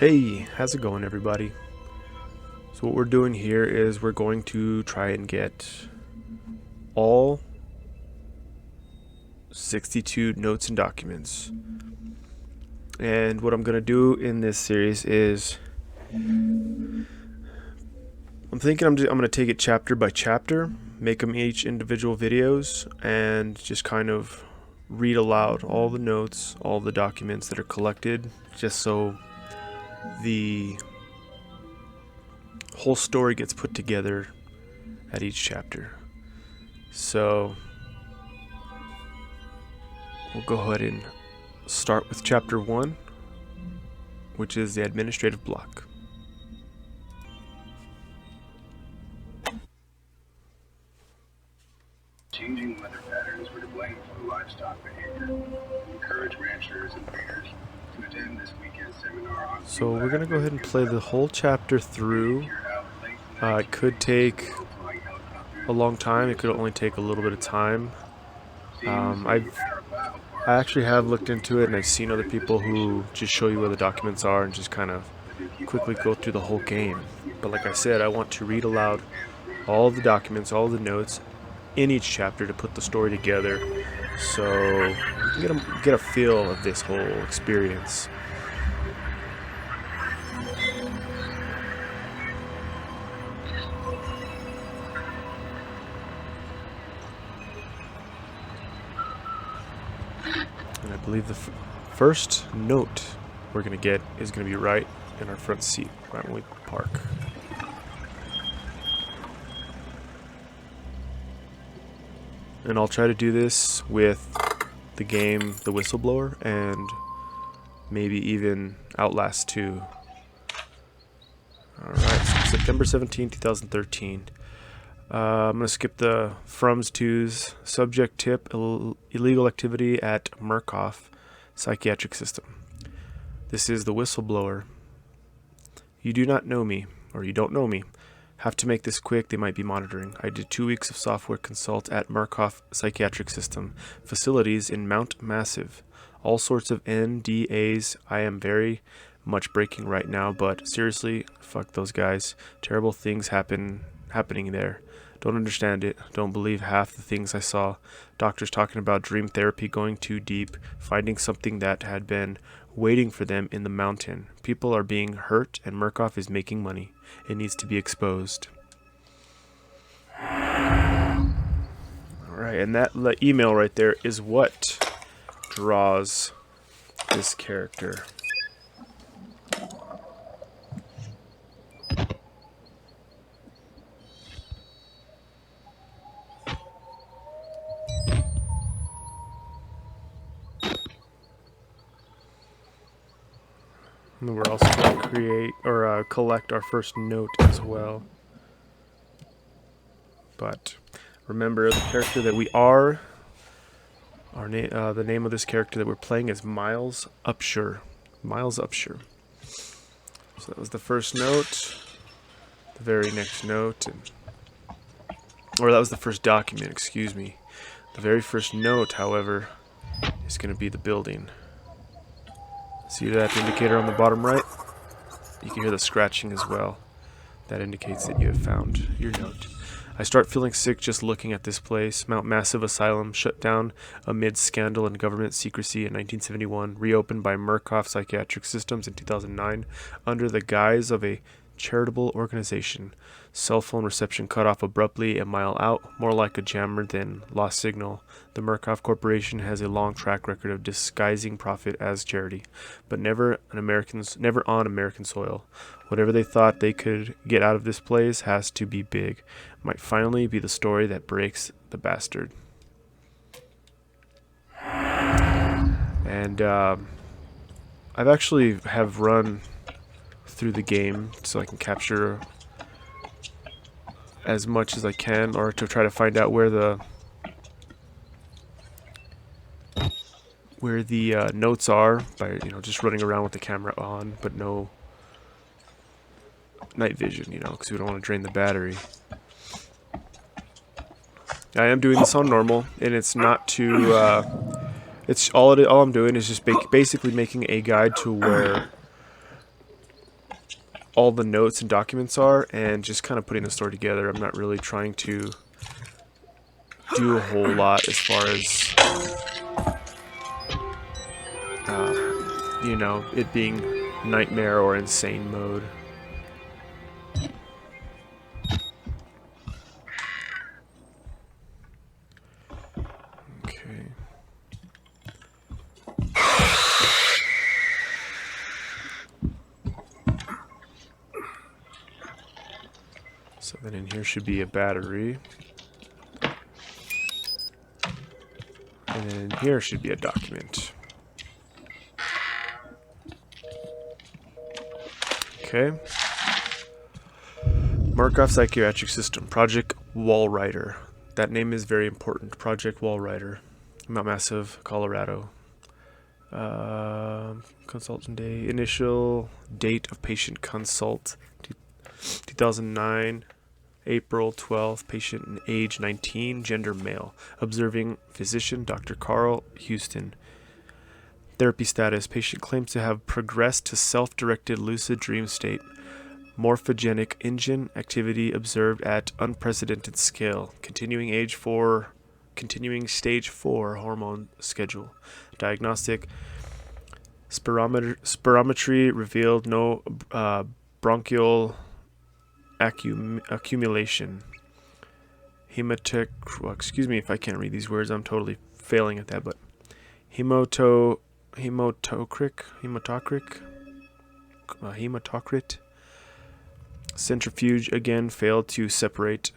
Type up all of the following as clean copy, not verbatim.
Hey, how's it going, everybody? So what we're doing here is we're going to try and get all 62 notes and documents. And what I'm going to do in this series is I'm thinking I'm going to take it chapter by chapter, make them each individual videos, and just kind of read aloud all the notes, all the documents that are collected, just so the whole story gets put together at each chapter. So we'll go ahead and start with chapter 1, which is the administrative block. Changing weather patterns were to blame for livestock behavior. Encourage ranchers and breeders to attend this weekend's seminar on. So we're going to go ahead and play the whole chapter through. It could take a long time. It could only take a little bit of time. I actually have looked into it, and I've seen other people who just show you where the documents are and just kind of quickly go through the whole game. But like I said, I want to read aloud all the documents, all the notes in each chapter to put the story together, so you can get a feel of this whole experience. And I believe the first note we're going to get is going to be right in our front seat, right when we park. And I'll try to do this with the game The Whistleblower and maybe even Outlast 2. Alright, so September 17, 2013. I'm going to skip the froms to's. Subject tip, illegal activity at Murkoff Psychiatric System. This is The Whistleblower. You do not know me, or you don't know me. Have to make this quick, they might be monitoring. I did 2 weeks of software consult at Murkoff Psychiatric System facilities in Mount Massive. All sorts of NDAs. I am very much breaking right now, but seriously, fuck those guys. Terrible things happening there. Don't understand it. Don't believe half the things I saw. Doctors talking about dream therapy going too deep, finding something that had been waiting for them in the mountain. People are being hurt, and Murkoff is making money. It needs to be exposed. Alright, and that email right there is what draws this character. And we're also going to create or collect our first note as well. But remember, the character that we are, the name of this character that we're playing is Miles Upshur. Miles Upshur. So that was the first note. The very next note, or that was the first document, excuse me. The very first note, however, is going to be the building. See that indicator on the bottom right? You can hear the scratching as well. That indicates that you have found your note. I start feeling sick just looking at this place. Mount Massive Asylum, shut down amid scandal and government secrecy in 1971, reopened by Murkoff Psychiatric Systems in 2009 under the guise of a charitable organization. Cell phone reception cut off abruptly a mile out, more like a jammer than lost signal. The Murkoff Corporation has a long track record of disguising profit as charity, but never on American soil. Whatever they thought they could get out of this place has to be big. Might finally be the story that breaks the bastard. And I've actually have run through the game so I can capture as much as I can, or to try to find out where the notes are by just running around with the camera on, but no night vision, because we don't want to drain the battery. I am doing this on normal, and it's not too it's all I'm doing is just basically making a guide to where all the notes and documents are, and just kind of putting the story together. I'm not really trying to do a whole lot as far as you know, it being nightmare or insane mode. Okay. So then in here should be a battery. And then in here should be a document. Okay. Markov Psychiatric System, Project Wallrider. That name is very important. Project Wallrider. Mount Massive, Colorado. Consultant day. Initial date of patient consult. 2009. April 12th. Patient age 19. Gender male. Observing physician Dr. Carl Houston. Therapy status. Patient claims to have progressed to self-directed lucid dream state. Morphogenic engine activity observed at unprecedented scale. Continuing stage 4 hormone schedule. Diagnostic. Spirometry revealed no bronchial accumulation. Excuse me if I can't read these words. I'm totally failing at that, but hematocrit. Centrifuge again failed to separate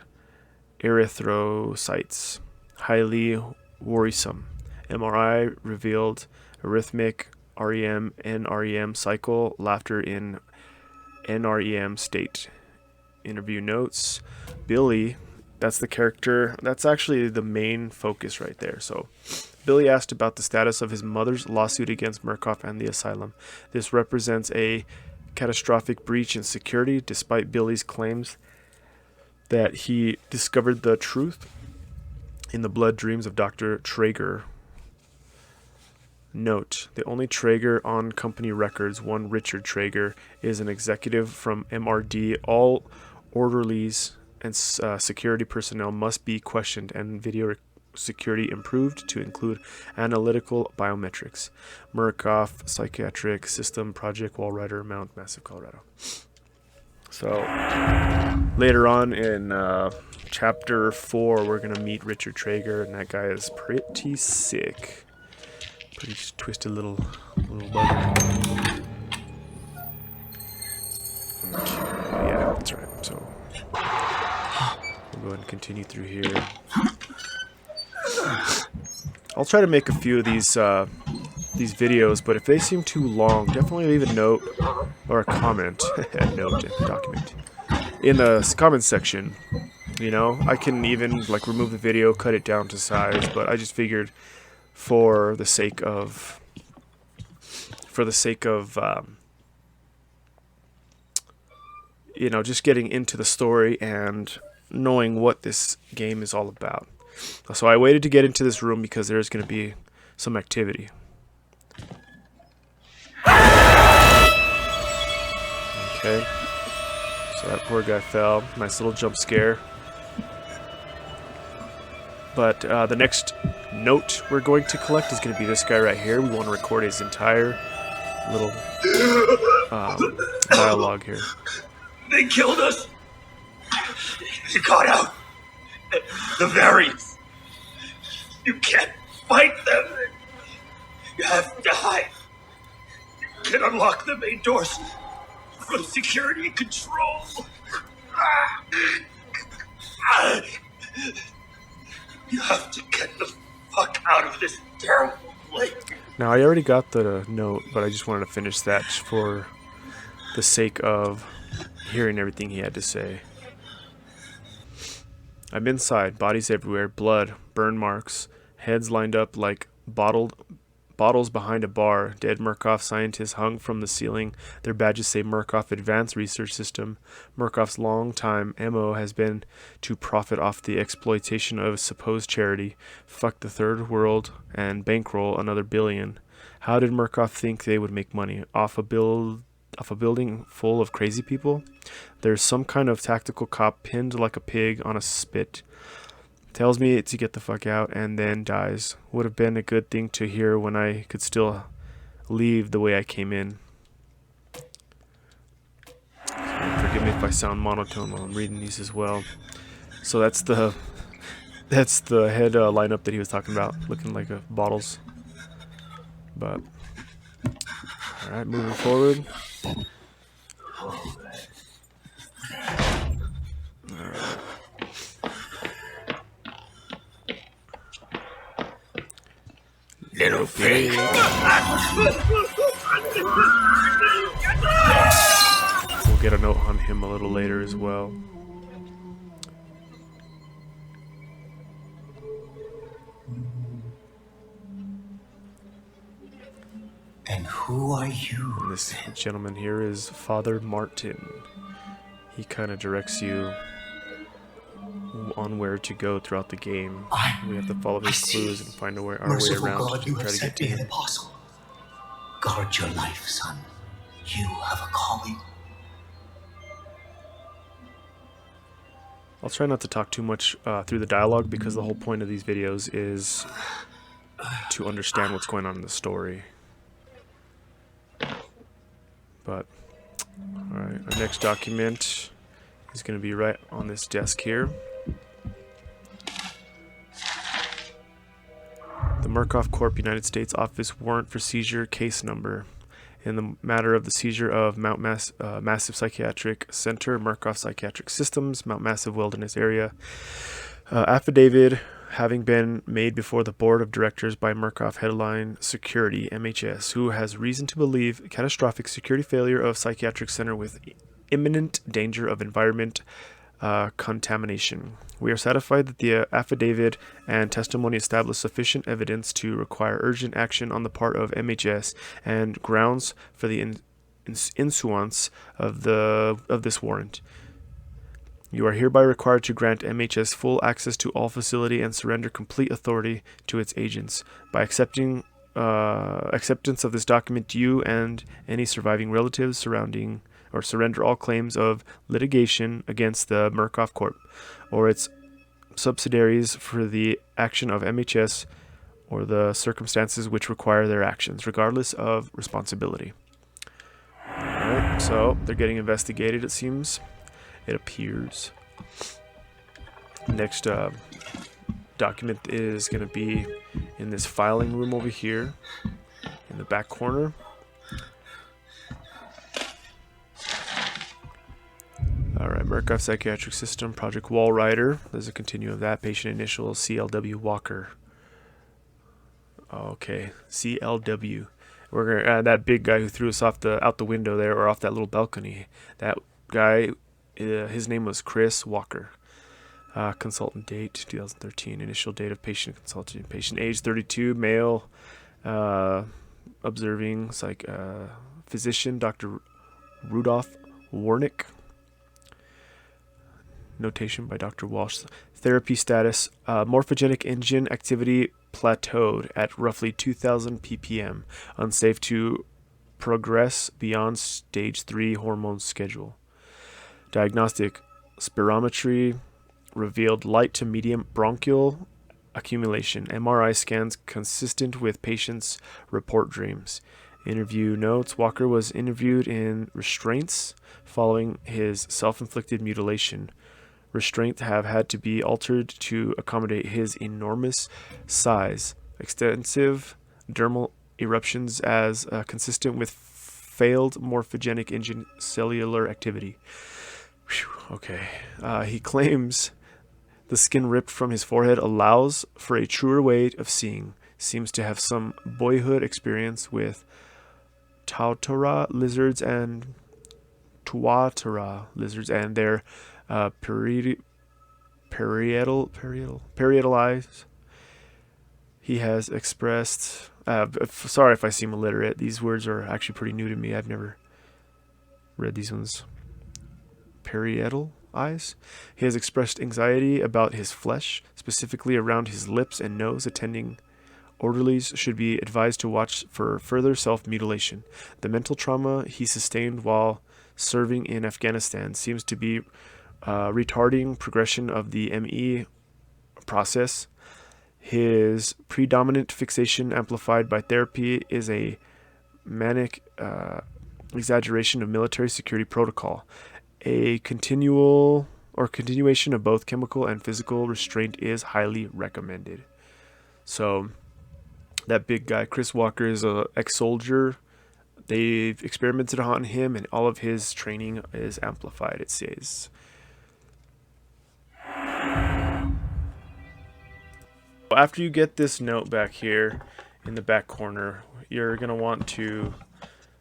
erythrocytes. Highly worrisome. MRI revealed arrhythmic REM, NREM cycle, laughter in NREM state. Interview notes. Billy, that's the character, that's actually the main focus right there. So Billy asked about the status of his mother's lawsuit against Murkoff and the asylum. This represents a catastrophic breach in security, despite Billy's claims that he discovered the truth in the blood dreams of Dr. Traeger. Note, the only Traeger on company records, one Richard Traeger, is an executive from MRD. All orderlies and security personnel must be questioned and video security improved to include analytical biometrics. Murkoff Psychiatric System, Project Wallrider, Mount Massive, Colorado. So later on in chapter 4, we're going to meet Richard Traeger, and that guy is pretty sick. Pretty twisted little bugger. Okay, yeah, that's right. So we'll go ahead and continue through here. I'll try to make a few of these videos, but if they seem too long, definitely leave a note or a comment, document in the comment section. You know, I can even like remove the video, cut it down to size, but I just figured for the sake of you know, just getting into the story and knowing what this game is all about. So I waited to get into this room because there's going to be some activity. Okay. So that poor guy fell. Nice little jump scare. But the next note we're going to collect is going to be this guy right here. We want to record his entire little dialogue here. They killed us. You got out. The variants. You can't fight them. You have to hide. You can unlock the main doors from security control. You have to get the fuck out of this terrible place. Now, I already got the note, but I just wanted to finish that for the sake of hearing everything he had to say. I'm inside, bodies everywhere, blood, burn marks, heads lined up like bottles behind a bar. Dead Murkoff scientists hung from the ceiling. Their badges say Murkoff Advanced Research System. Murkoff's long-time MO has been to profit off the exploitation of supposed charity, fuck the third world, and bankroll another billion. How did Murkoff think they would make money? Off off a building full of crazy people. There's some kind of tactical cop pinned like a pig on a spit. Tells me to get the fuck out and then dies. Would have been a good thing to hear when I could still leave the way I came in. So forgive me if I sound monotone while I'm reading these as well. So that's the head lineup that he was talking about, looking like bottles. But all right, moving forward. All right. Little pig. We'll get a note on him a little later as well. And who are you? And this gentleman here is Father Martin. He kind of directs you on where to go throughout the game. We have to follow his clues and find our way around God, to you try have to get sent to me an him. apostle. Guard your life, son. You have a calling. I'll try not to talk too much through the dialogue because the whole point of these videos is to understand what's going on in the story. But, alright, our next document is going to be right on this desk here. The Murkoff Corp. United States Office Warrant for Seizure Case Number. In the matter of the seizure of Mount Massive Psychiatric Center, Murkoff Psychiatric Systems, Mount Massive Wilderness Area. Affidavit having been made before the Board of Directors by Murkoff Headline Security, MHS, who has reason to believe catastrophic security failure of psychiatric center with imminent danger of environment contamination. We are satisfied that the affidavit and testimony establish sufficient evidence to require urgent action on the part of MHS and grounds for the issuance of this warrant. You are hereby required to grant MHS full access to all facility and surrender complete authority to its agents. By acceptance of this document, you and any surviving relatives surrender all claims of litigation against the Murkoff Corp. Or its subsidiaries for the action of MHS or the circumstances which require their actions, regardless of responsibility. Alright, so they're getting investigated, it seems. It appears. Next document is going to be in this filing room over here in the back corner. Alright, Murkoff Psychiatric System, Project Wall Rider. There's a continue of that. Patient initial CLW Walker. Okay, CLW. We're gonna that big guy who threw us out the window there, or off that little balcony. That guy, his name was Chris Walker. Consultant date 2013. Initial date of patient consultant. Patient age 32, male. Observing physician Dr. Rudolph Warnick. Notation by Dr. Walsh. Therapy status. Morphogenic engine activity plateaued at roughly 2000 ppm. Unsafe to progress beyond stage 3 hormone schedule. Diagnostic. Spirometry revealed light to medium bronchial accumulation. MRI scans consistent with patient's report dreams. Interview notes. Walker was interviewed in restraints following his self-inflicted mutilation. Restraints have had to be altered to accommodate his enormous size. Extensive dermal eruptions as consistent with failed morphogenic engine cellular activity. Whew, okay. He claims the skin ripped from his forehead allows for a truer way of seeing. Seems to have some boyhood experience with Tautara lizards and Tuatara lizards and their parietal eyes. He has expressed sorry if I seem illiterate. These words are actually pretty new to me. I've never read these ones. Parietal eyes. He has expressed anxiety about his flesh, specifically around his lips and nose, attending Orderlies should be advised to watch for further self-mutilation. The mental trauma he sustained while serving in Afghanistan seems to be retarding progression of the ME process. His predominant fixation, amplified by therapy, is a manic exaggeration of military security protocol. A continuation of both chemical and physical restraint is highly recommended. So that big guy, Chris Walker, is a ex-soldier. They've experimented on him, and all of his training is amplified, it says. After you get this note back here in the back corner, you're going to want to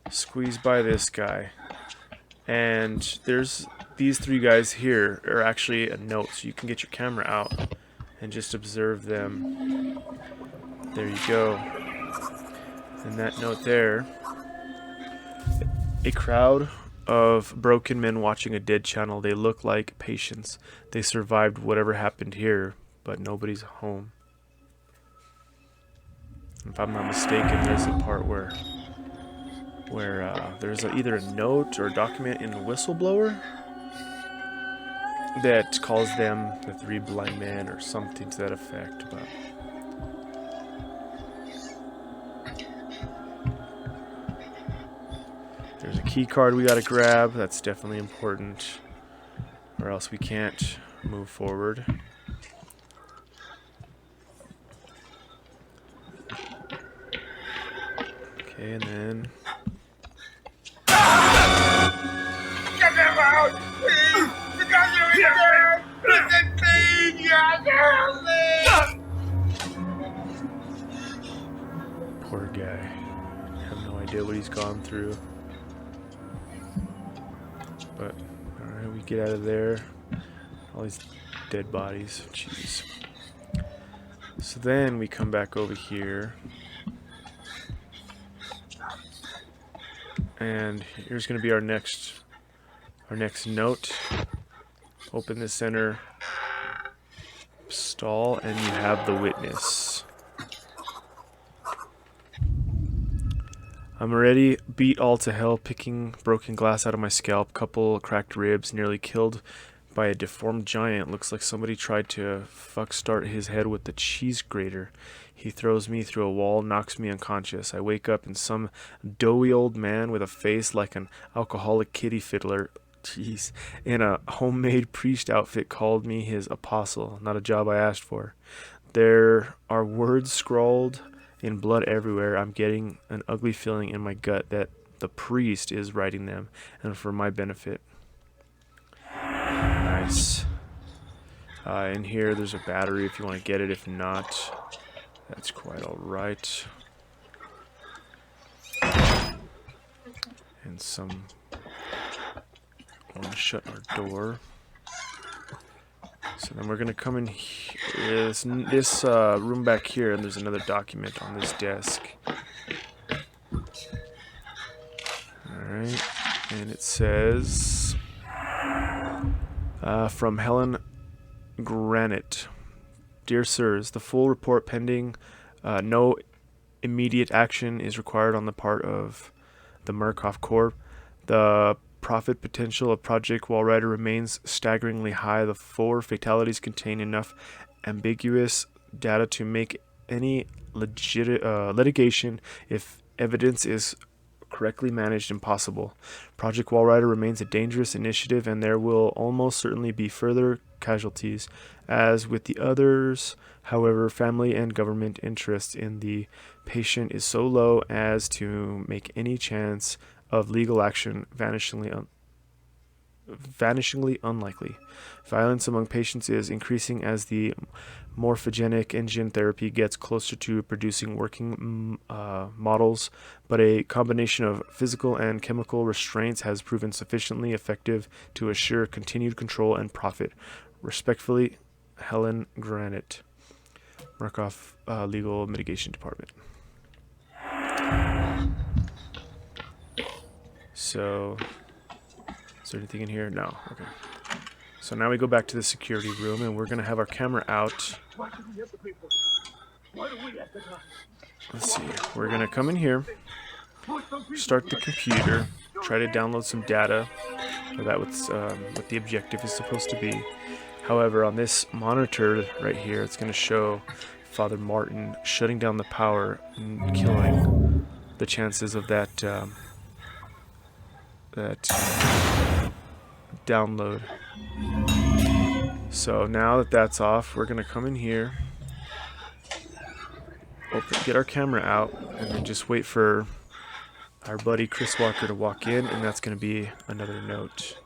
squeeze by this guy. And there's these three guys here are actually a note, so you can get your camera out and just observe them. There you go. And that note there, a crowd of broken men watching a dead channel. They look like patients. They survived whatever happened here, but nobody's home. If I'm not mistaken, there's a part where there's either a note or a document in the whistleblower that calls them the three blind men or something to that effect. But there's a key card we gotta grab. That's definitely important, or else we can't move forward. Okay, and then Get them out! Please! Because you're in there! Listen, please! Help me! poor guy. I have no idea what he's gone through. But alright, we get out of there. All these dead bodies. Jeez. So then we come back over here. And here's going to be our next note. Open the center stall and you have the witness. I'm already beat all to hell, picking broken glass out of my scalp, couple cracked ribs, nearly killed by a deformed giant. Looks like somebody tried to start his head with the cheese grater. He throws me through a wall, knocks me unconscious. I wake up and some doughy old man with a face like an alcoholic kitty fiddler, jeez, in a homemade priest outfit called me his apostle. Not a job I asked for. There are words scrawled in blood everywhere. I'm getting an ugly feeling in my gut that the priest is writing them, and for my benefit. Nice. In here, there's a battery if you want to get it. If not, that's quite alright. And some... I want to shut our door. So then we're going to come in here, this room back here, and there's another document on this desk. Alright, and it says, from Helen Granite. Dear Sirs, the full report pending. No immediate action is required on the part of the Murkoff Corp. The profit potential of Project Walrider remains staggeringly high. The 4 fatalities contain enough ambiguous data to make any litigation, if evidence is correctly managed, impossible. Project Walrider remains a dangerous initiative, and there will almost certainly be further casualties. As with the others, however, family and government interest in the patient is so low as to make any chance of legal action vanishingly unlikely. Violence among patients is increasing as the morphogenic engine therapy gets closer to producing working models, but a combination of physical and chemical restraints has proven sufficiently effective to assure continued control and profit. Respectfully, Helen Granite, Murkoff Legal Mitigation Department. So, is there anything in here? No. Okay. So now we go back to the security room, and we're going to have our camera out. Let's see. We're gonna come in here, start the computer, try to download some data. That's what the objective is supposed to be. However, on this monitor right here, it's going to show Father Martin shutting down the power and killing the chances of that download. So now that that's off, we're going to come in here, get our camera out, and then just wait for our buddy Chris Walker to walk in, and that's going to be another note.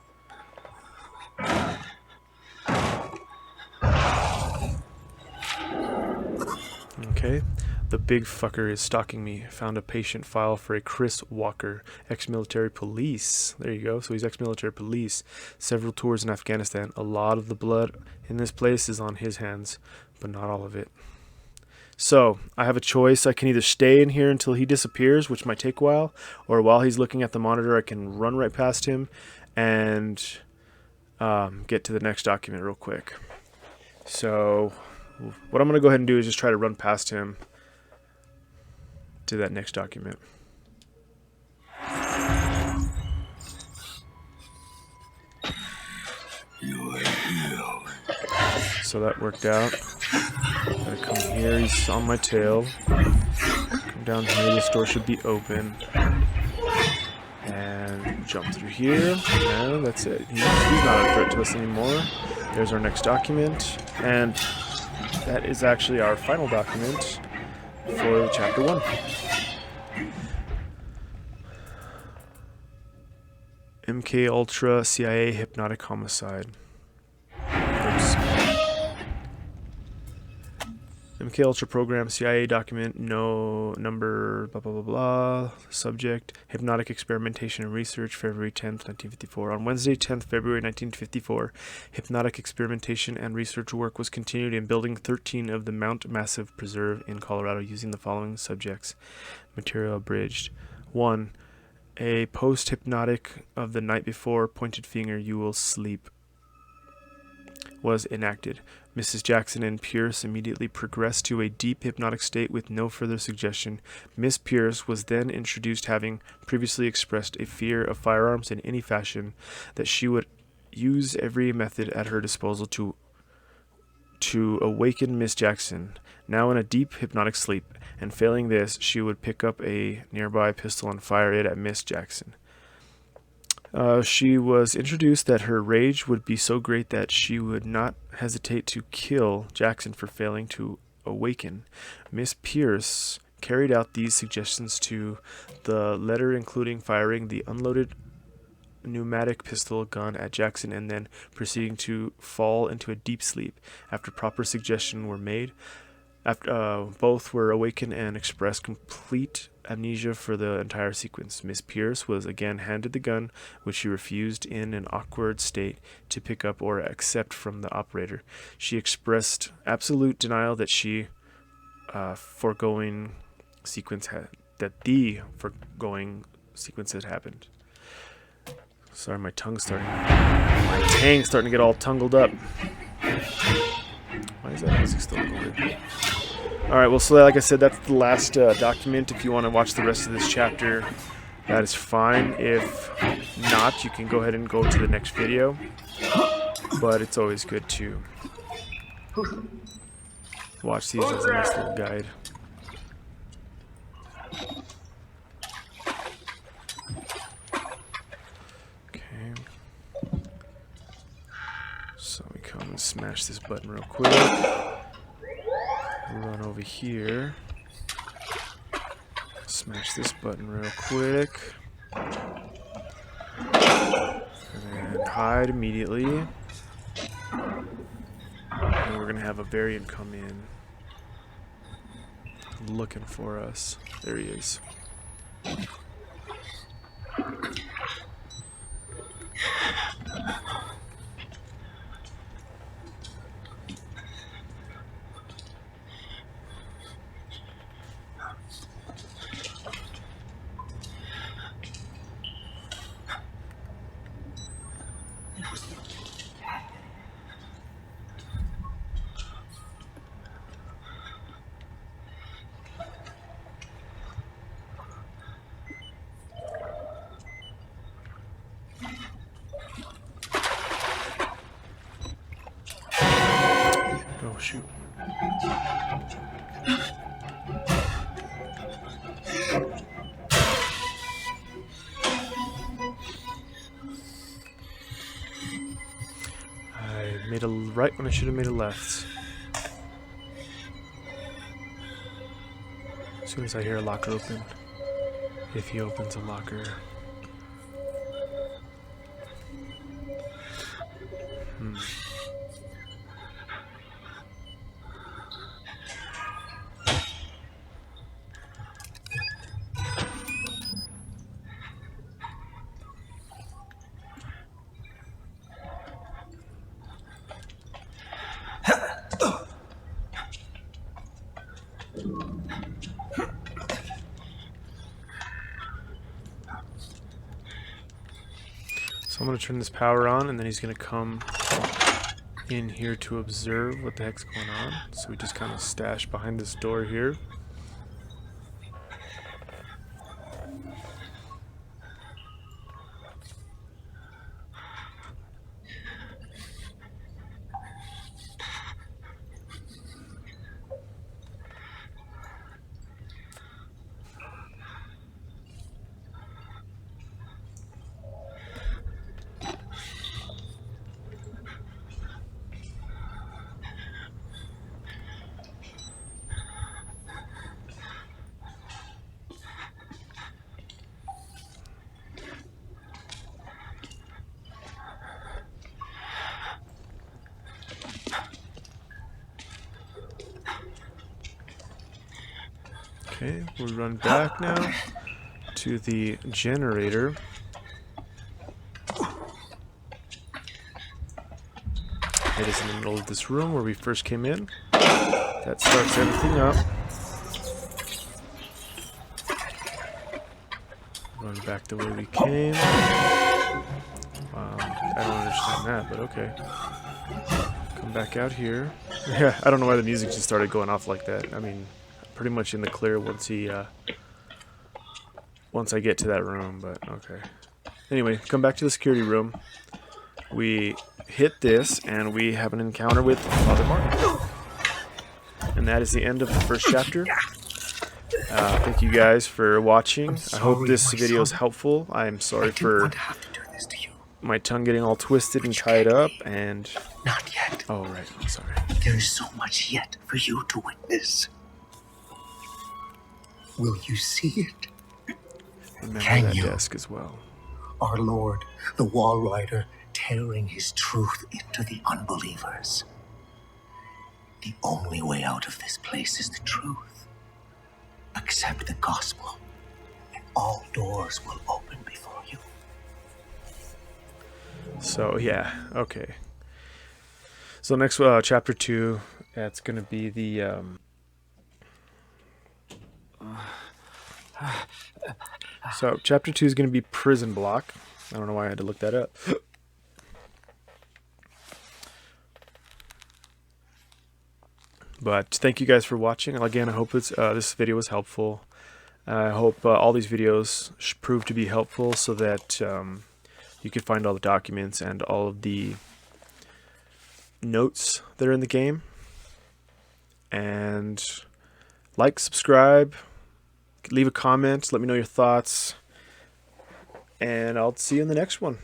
Okay, the big fucker is stalking me. Found a patient file for a Chris Walker, ex-military police. There you go. So he's ex-military police. Several tours in Afghanistan. A lot of the blood in this place is on his hands, but not all of it. So I have a choice. I can either stay in here until he disappears, which might take a while, or while he's looking at the monitor, I can run right past him and get to the next document real quick. So what I'm going to go ahead and do is just try to run past him to that next document. So that worked out. Gotta come here, he's on my tail. Come down here, this door should be open. And jump through here. And that's it. He's not a threat to us anymore. There's our next document. And that is actually our final document for chapter 1. MK Ultra CIA hypnotic homicide. Oops. MK Ultra program CIA document no number blah blah blah blah. Subject hypnotic experimentation and research February 10th 1954. On Wednesday 10th February 1954, hypnotic experimentation and research work was continued in building 13 of the Mount Massive Preserve in Colorado using the following subjects. Material abridged. 1. A post-hypnotic of the night before pointed finger you will sleep was enacted. Mrs. Jackson and Pierce immediately progressed to a deep hypnotic state with no further suggestion. Miss Pierce was then introduced, having previously expressed a fear of firearms in any fashion, that she would use every method at her disposal to awaken Miss Jackson, now in a deep hypnotic sleep, and failing this, she would pick up a nearby pistol and fire it at Miss Jackson. She was introduced that her rage would be so great that she would not hesitate to kill Jackson for failing to awaken. Miss Pierce carried out these suggestions to the letter, including firing the unloaded pneumatic pistol gun at Jackson and then proceeding to fall into a deep sleep. After proper suggestions were made, both were awakened and expressed complete amnesia for the entire sequence. Miss Pierce was again handed the gun, which she refused in an awkward state to pick up or accept from the operator. She expressed absolute denial that the foregoing sequence had happened. Sorry, my tang's starting to get all tangled up. Why is that music still going? Alright, well, so like I said, that's the last document. If you want to watch the rest of this chapter, that is fine. If not, you can go ahead and go to the next video. But it's always good to watch these as a nice little guide. Okay. So we come and smash this button real quick. Run over here. Smash this button real quick. And then hide immediately. And we're going to have a variant come in. Looking for us. There he is. you. I made a right when I should have made a left. As soon as I hear a locker open. If he opens a locker. So I'm going to turn this power on, and then he's going to come in here to observe what the heck's going on. So we just kind of stash behind this door here. Okay, we'll run back now to the generator. It is in the middle of this room where we first came in. That starts everything up. Run back the way we came. I don't understand that, but okay. Come back out here. Yeah, I don't know why the music just started going off like that. I mean, pretty much in the clear once I get to that room, but okay. Anyway, come back to the security room. We hit this, and we have an encounter with Father Martin. And that is the end of the first chapter. Thank you guys for watching. I hope this video is helpful. I'm sorry for my tongue getting all twisted and tied up, and... Not yet. Oh, right. I'm sorry. There is so much yet for you to witness. Will you see it? Remember Can that you? desk as well. Our Lord, the Wall Rider, tearing his truth into the unbelievers. The only way out of this place is the truth. Accept the gospel, and all doors will open before you. So, yeah. Okay. So next, chapter 2, that's going to be the... So, chapter 2 is going to be Prison Block. I don't know why I had to look that up. But thank you guys for watching. Again, I hope this video was helpful. I hope all these videos prove to be helpful so that you can find all the documents and all of the notes that are in the game. And like, subscribe, leave a comment, let me know your thoughts, and I'll see you in the next one.